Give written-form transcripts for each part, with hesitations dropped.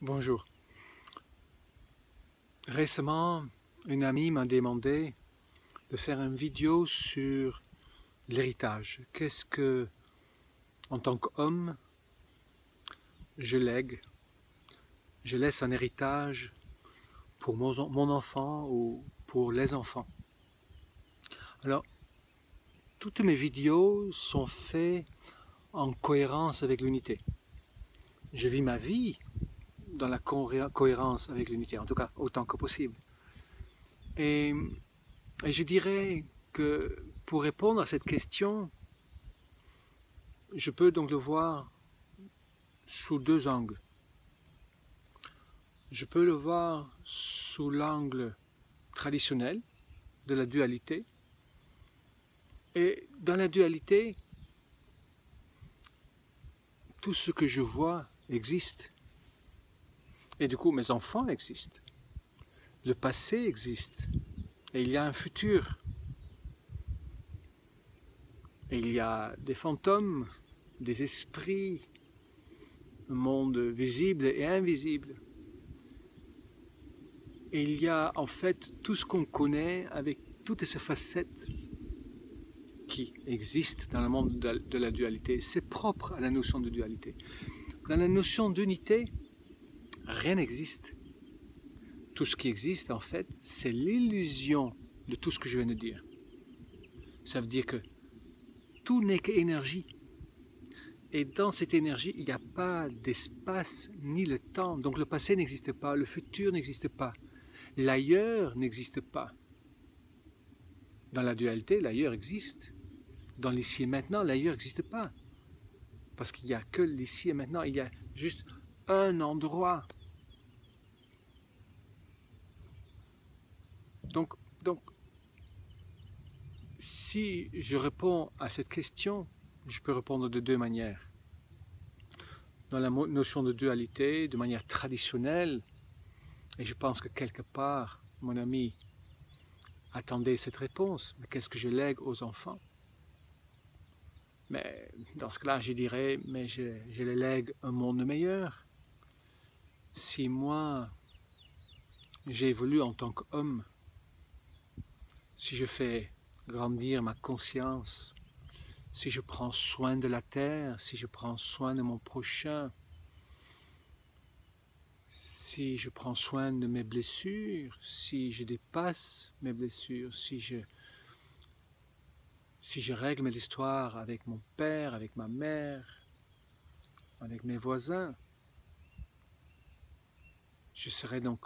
Bonjour. Récemment, une amie m'a demandé de faire une vidéo sur l'héritage. Qu'est-ce que, en tant qu'homme, je lègue, je laisse un héritage pour mon enfant ou pour les enfants. Alors, toutes mes vidéos sont faites en cohérence avec l'unité. Je vis ma vie dans la cohérence avec l'unité, en tout cas autant que possible. Et je dirais que pour répondre à cette question, je peux donc le voir sous deux angles. Je peux le voir sous l'angle traditionnel de la dualité. Et dans la dualité, tout ce que je vois existe. Et du coup, mes enfants existent. Le passé existe. Et il y a un futur. Et il y a des fantômes, des esprits, un monde visible et invisible. Et il y a en fait tout ce qu'on connaît avec toutes ces facettes qui existent dans le monde de la dualité. C'est propre à la notion de dualité. Dans la notion d'unité, rien n'existe. Tout ce qui existe, en fait, c'est l'illusion de tout ce que je viens de dire. Ça veut dire que tout n'est qu'énergie. Et dans cette énergie, il n'y a pas d'espace ni le temps. Donc le passé n'existe pas, le futur n'existe pas, l'ailleurs n'existe pas. Dans la dualité, l'ailleurs existe. Dans l'ici et maintenant, l'ailleurs n'existe pas. Parce qu'il n'y a que l'ici et maintenant, il y a juste un endroit. Donc, si je réponds à cette question, je peux répondre de deux manières. Dans la notion de dualité, de manière traditionnelle, et je pense que quelque part, mon ami attendait cette réponse, mais qu'est-ce que je lègue aux enfants? Mais dans ce cas-là, je dirais, mais je les lègue un monde meilleur. Si moi, j'évolue en tant qu'homme, si je fais grandir ma conscience, si je prends soin de la terre, si je prends soin de mon prochain, si je prends soin de mes blessures, si je dépasse mes blessures, si je règle mes histoires avec mon père, avec ma mère, avec mes voisins, je serai donc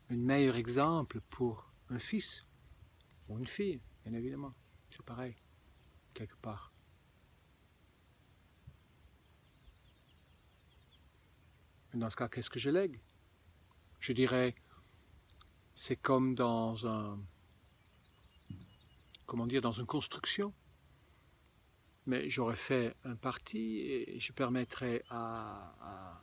un meilleur exemple pour un fils ou une fille, bien évidemment. C'est pareil, quelque part. Dans ce cas, qu'est-ce que je lègue? Je dirais, c'est comme dans dans une construction. Mais j'aurais fait un parti et je permettrais à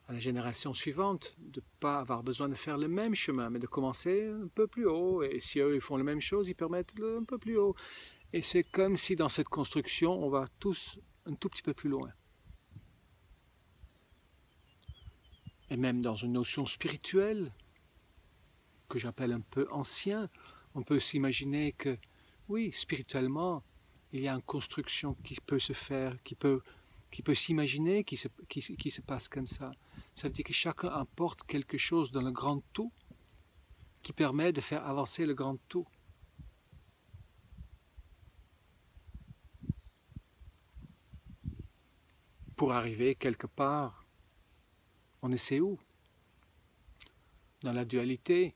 la génération suivante de ne pas avoir besoin de faire le même chemin, mais de commencer un peu plus haut. Et si eux ils font la même chose, ils permettent un peu plus haut. Et c'est comme si dans cette construction, on va tous un tout petit peu plus loin. Et même dans une notion spirituelle, que j'appelle un peu ancien, on peut s'imaginer que, oui, spirituellement, il y a une construction qui peut se faire, qui peut s'imaginer, qui se passe comme ça. Ça veut dire que chacun apporte quelque chose dans le grand tout qui permet de faire avancer le grand tout. Pour arriver quelque part, on ne sait où. Dans la dualité,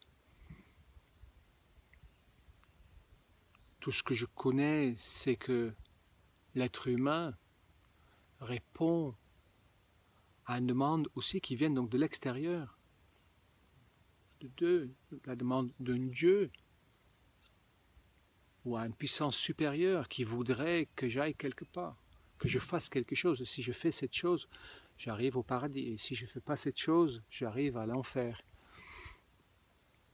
tout ce que je connais, c'est que l'être humain répond à une demande aussi qui vient donc de l'extérieur, la demande d'un Dieu ou à une puissance supérieure qui voudrait que j'aille quelque part, que je fasse quelque chose. Si je fais cette chose, j'arrive au paradis. Et si je ne fais pas cette chose, j'arrive à l'enfer.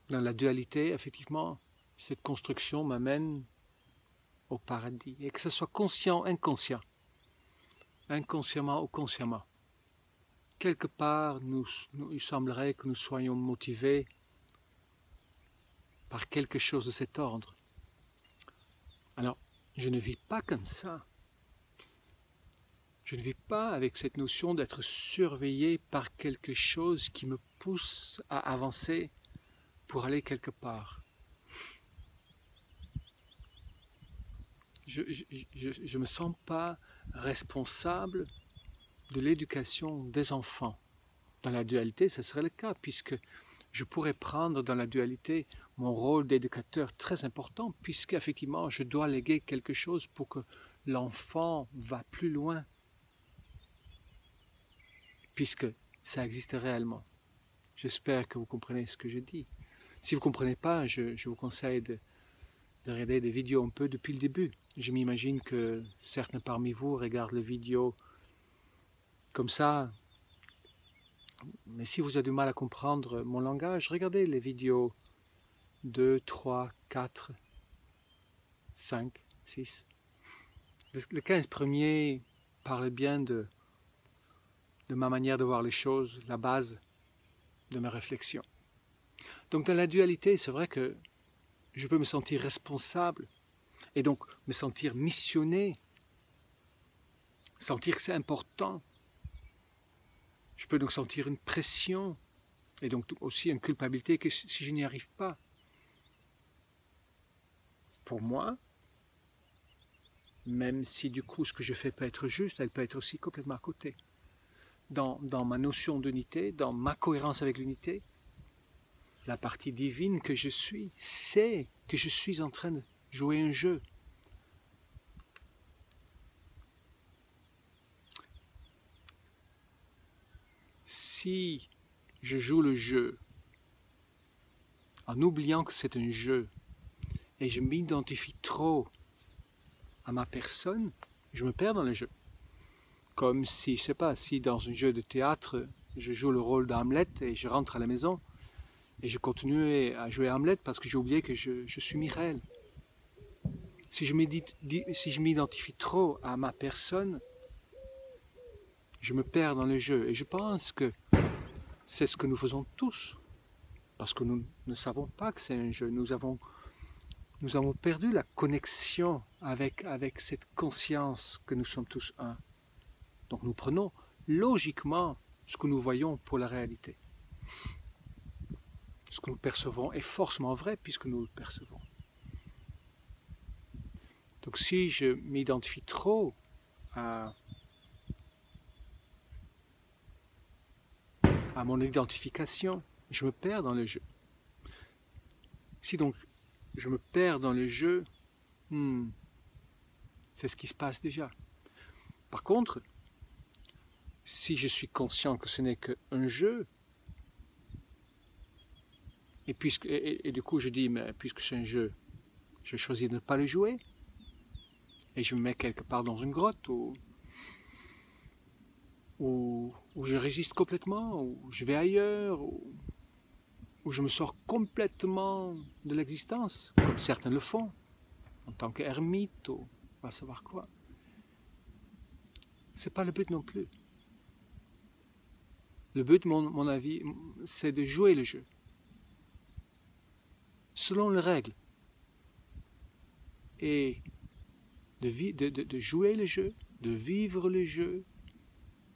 Dans la dualité, effectivement, cette construction m'amène au paradis. Et que ce soit conscient ou inconscient, inconsciemment ou consciemment. quelque part, il semblerait que nous soyons motivés par quelque chose de cet ordre. Alors, je ne vis pas comme ça. Je ne vis pas avec cette notion d'être surveillé par quelque chose qui me pousse à avancer pour aller quelque part. Je ne me sens pas responsable de l'éducation des enfants. Dans la dualité, ce serait le cas, puisque je pourrais prendre dans la dualité mon rôle d'éducateur très important, puisqu'effectivement, je dois léguer quelque chose pour que l'enfant va plus loin, puisque ça existe réellement. J'espère que vous comprenez ce que je dis. Si vous ne comprenez pas, je vous conseille de regarder des vidéos un peu depuis le début. Je m'imagine que certains parmi vous regardent les vidéos comme ça. Mais si vous avez du mal à comprendre mon langage, regardez les vidéos 2, 3, 4, 5, 6. Les 15 premiers parlent bien de ma manière de voir les choses, la base de mes réflexions. Donc dans la dualité, c'est vrai que je peux me sentir responsable et donc me sentir missionné, sentir que c'est important. Je peux donc sentir une pression et donc aussi une culpabilité que si je n'y arrive pas. Pour moi, même si du coup ce que je fais peut être juste, elle peut être aussi complètement à côté. Dans ma notion d'unité, dans ma cohérence avec l'unité, la partie divine que je suis sait que je suis en train de jouer un jeu. Si je joue le jeu en oubliant que c'est un jeu et je m'identifie trop à ma personne, je me perds dans le jeu. Comme si, je sais pas, si dans un jeu de théâtre, je joue le rôle d'Hamlet et je rentre à la maison et je continue à jouer Hamlet parce que j'ai oublié que je suis Michael. Si je m'identifie trop à ma personne, je me perds dans le jeu. Et je pense que c'est ce que nous faisons tous. Parce que nous ne savons pas que c'est un jeu. Nous avons perdu la connexion avec cette conscience que nous sommes tous un. Donc nous prenons logiquement ce que nous voyons pour la réalité. Ce que nous percevons est forcément vrai puisque nous le percevons. Donc si je m'identifie trop à mon identification, je me perds dans le jeu. Si donc je me perds dans le jeu, c'est ce qui se passe déjà. Par contre, si je suis conscient que ce n'est qu'un jeu, et du coup je dis, mais puisque c'est un jeu, je choisis de ne pas le jouer, et je me mets quelque part dans une grotte, ou je résiste complètement, ou je vais ailleurs, ou je me sors complètement de l'existence, comme certains le font, en tant qu'ermite, ou va savoir quoi. C'est pas le but non plus. Le but, mon avis, c'est de jouer le jeu, selon les règles, et de jouer le jeu, de vivre le jeu,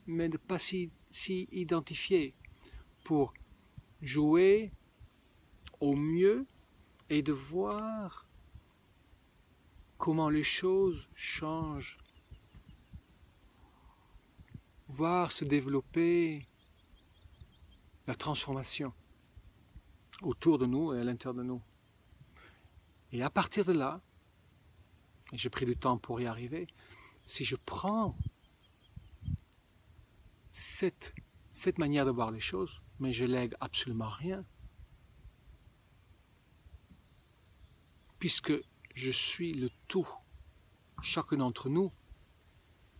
mais de ne pas s'y identifier, pour jouer au mieux et de voir comment les choses changent, voir se développer la transformation autour de nous et à l'intérieur de nous. Et à partir de là, et j'ai pris du temps pour y arriver, si je prends cette manière de voir les choses, mais je lègue absolument rien, puisque je suis le tout, chacun d'entre nous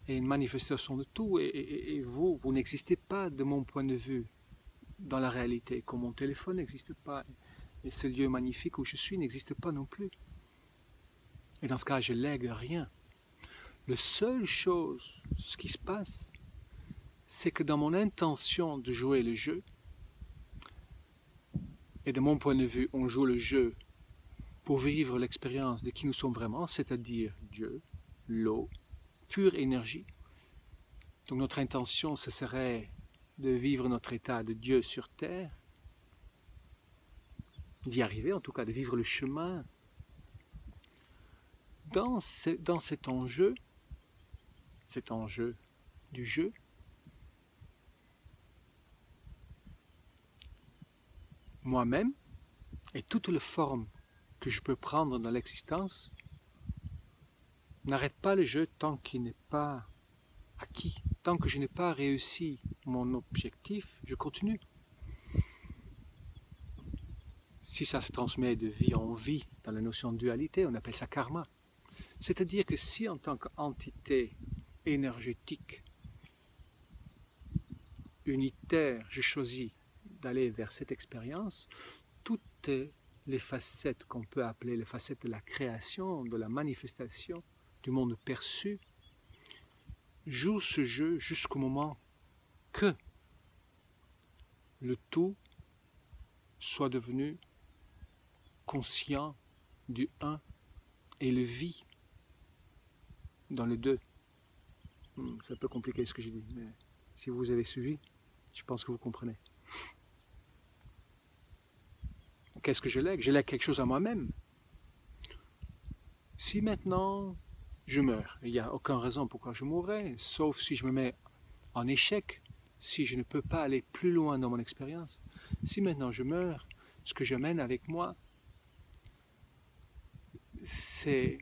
est une manifestation de tout, et vous n'existez pas de mon point de vue dans la réalité, comme mon téléphone n'existe pas, et ce lieu magnifique où je suis n'existe pas non plus. Et dans ce cas, je lègue rien. La seule chose, ce qui se passe, c'est que dans mon intention de jouer le jeu, et de mon point de vue, on joue le jeu pour vivre l'expérience de qui nous sommes vraiment, c'est-à-dire Dieu, l'eau, pure énergie. Donc notre intention, ce serait de vivre notre état de Dieu sur terre, d'y arriver en tout cas, de vivre le chemin. Dans cet enjeu du jeu, moi-même et toutes les formes que je peux prendre dans l'existence n'arrête pas le jeu tant qu'il n'est pas acquis. Tant que je n'ai pas réussi mon objectif, je continue. Si ça se transmet de vie en vie dans la notion de dualité, on appelle ça karma. C'est-à-dire que si en tant qu'entité énergétique, unitaire, je choisis d'aller vers cette expérience, toutes les facettes qu'on peut appeler les facettes de la création, de la manifestation, du monde perçu, jouent ce jeu jusqu'au moment que le tout soit devenu conscient du un et le vit dans le deux. C'est un peu compliqué ce que j'ai dit, mais si vous avez suivi, je pense que vous comprenez. Qu'est-ce que je lègue? Je lègue quelque chose à moi-même. Si maintenant je meurs, il n'y a aucune raison pourquoi je mourrais, sauf si je me mets en échec, si je ne peux pas aller plus loin dans mon expérience. Si maintenant je meurs, ce que j'amène avec moi, c'est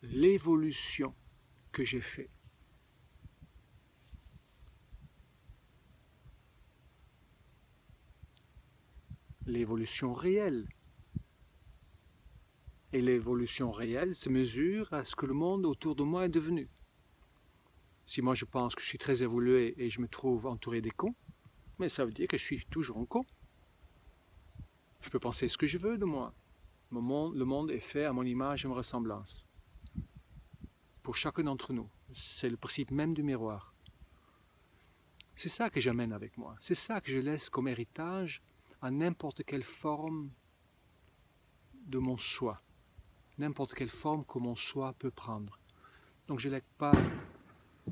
l'évolution que j'ai faite. L'évolution réelle. Et l'évolution réelle se mesure à ce que le monde autour de moi est devenu. Si moi je pense que je suis très évolué et je me trouve entouré des cons, mais ça veut dire que je suis toujours un con. Je peux penser ce que je veux de moi. Le monde est fait à mon image et ma ressemblance. Pour chacun d'entre nous. C'est le principe même du miroir. C'est ça que j'amène avec moi. C'est ça que je laisse comme héritage à n'importe quelle forme de mon soi. N'importe quelle forme que mon soi peut prendre. Donc je ne lègue pas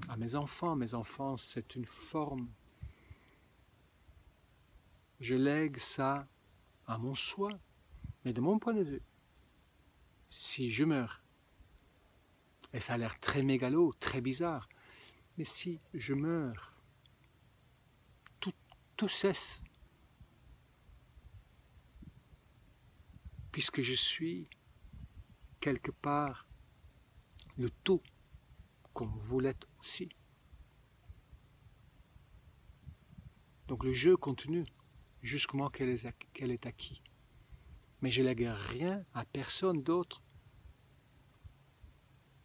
à mes enfants. Mes enfants, c'est une forme. Je lègue ça à mon soi. Mais de mon point de vue, si je meurs, et ça a l'air très mégalo, très bizarre, mais si je meurs, tout cesse. Puisque je suis quelque part le tout, comme vous l'êtes aussi. Donc le jeu continue jusqu'au moment qu'elle est acquis. Mais je ne lègue rien à personne d'autre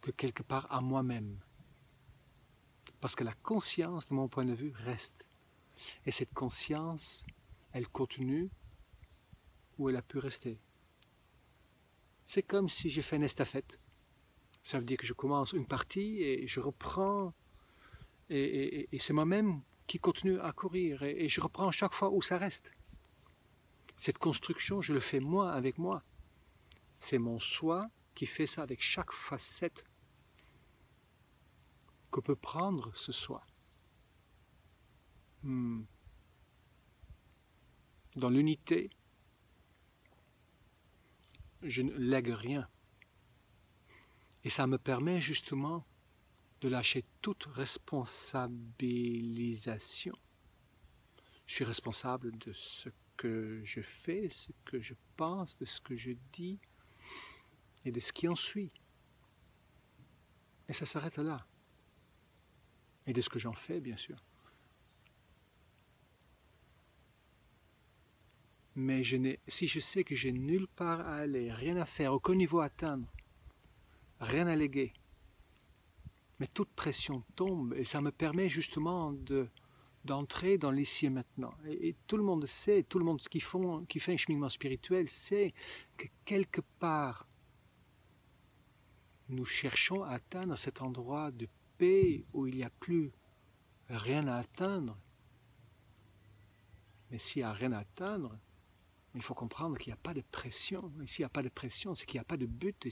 que quelque part à moi-même. Parce que la conscience, de mon point de vue, reste. Et cette conscience, elle continue où elle a pu rester. C'est comme si j'ai fait une estafette. Ça veut dire que je commence une partie et je reprends, et c'est moi-même qui continue à courir, et je reprends chaque fois où ça reste. Cette construction, je le fais moi avec moi. C'est mon soi qui fait ça avec chaque facette que peut prendre ce soi. Dans l'unité, je ne lègue rien. Et ça me permet justement de lâcher toute responsabilisation. Je suis responsable de ce que je fais, ce que je pense, de ce que je dis et de ce qui en suit. Et ça s'arrête là. Et de ce que j'en fais, bien sûr. Mais si je sais que j'ai nulle part à aller, rien à faire, aucun niveau à atteindre, rien à léguer, mais toute pression tombe et ça me permet justement d'entrer dans l'ici et maintenant. Et tout le monde sait, tout le monde qui fait un cheminement spirituel sait que quelque part, nous cherchons à atteindre cet endroit de paix où il n'y a plus rien à atteindre. Mais s'il n'y a rien à atteindre, il faut comprendre qu'il n'y a pas de pression. Et s'il n'y a pas de pression, c'est qu'il n'y a pas de but.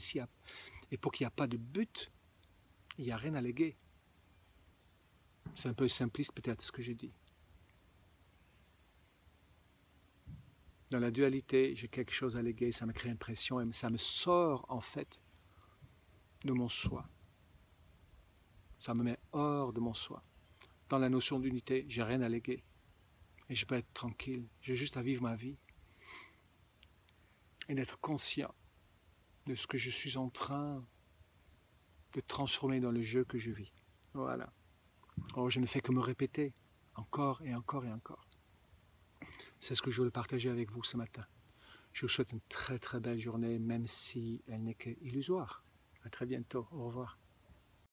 Et pour qu'il n'y ait pas de but, il n'y a rien à léguer. C'est un peu simpliste peut-être ce que je dis. Dans la dualité, j'ai quelque chose à léguer, ça me crée une pression et ça me sort en fait de mon soi. Ça me met hors de mon soi. Dans la notion d'unité, j'ai rien à léguer. Et je peux être tranquille. J'ai juste à vivre ma vie. Et d'être conscient de ce que je suis en train de transformer dans le jeu que je vis. Voilà. Oh, je ne fais que me répéter encore et encore et encore. C'est ce que je voulais partager avec vous ce matin. Je vous souhaite une très très belle journée, même si elle n'est qu'illusoire. À très bientôt. Au revoir.